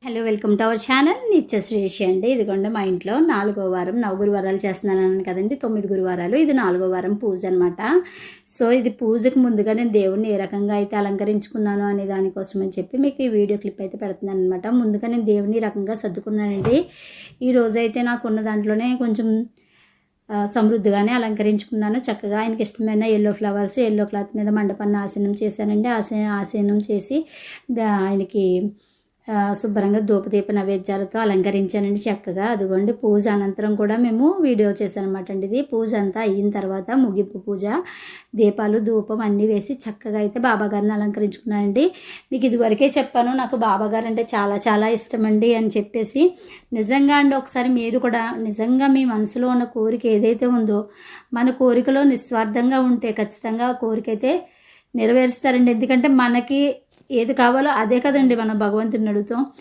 Hello welcome to our channel నిత్య శ్రేషి అండి. ఇదిగోండి మా ఇంట్లో 4వ వారం 9 గురువారాలు చేస్తున్నాను కదండి. 9 గురువారాలు ఇది 4వ వారం పూజ అనమాట. సో ఇది పూజకు ముందుగా నేను దేవుణ్ణి ఏ రకంగా అయితే అలంకరించుకున్నాను అనే దానికోసం అని చెప్పి మీకు ఈ వీడియో క్లిప్ అయితే పెడుతున్నాను అనమాట. ముందుగా నేను దేవుని ఈ రకంగా సర్దుకున్నానండి. ఈ రోజైతే నాకున్న దాంట్లోనే కొంచెం సమృద్ధిగానే అలంకరించుకున్నాను. చక్కగా ఆయనకి ఇష్టమైన ఎల్లో ఫ్లవర్స్ ఎల్లో క్లాత్ మీద మండపాన్ని ఆసనం చేశానండి. ఆసనం చేసి ఆయనకి శుభ్రంగా ధూపదీప నైవేద్యాలతో అలంకరించానండి చక్కగా. అదిగోండి పూజ అనంతరం కూడా మేము వీడియో చేశానమాట అండి. ఇది పూజ అంతా అయిన తర్వాత ముగింపు పూజ దీపాలు ధూపం అన్నీ వేసి చక్కగా అయితే బాబాగారిని అలంకరించుకున్నానండి. మీకు ఇదివరకే చెప్పాను నాకు బాబాగారు అంటే చాలా చాలా ఇష్టం అండి అని చెప్పేసి. నిజంగా అండి ఒకసారి మీరు కూడా నిజంగా మీ మనసులో ఉన్న కోరిక ఏదైతే ఉందో మన కోరికలో నిస్వార్థంగా ఉంటే ఖచ్చితంగా ఆ కోరిక అయితే నెరవేరుస్తారండి. ఎందుకంటే మనకి ఏది కావాలో అదే కదండి మనం భగవంతుని అడుగుతాం.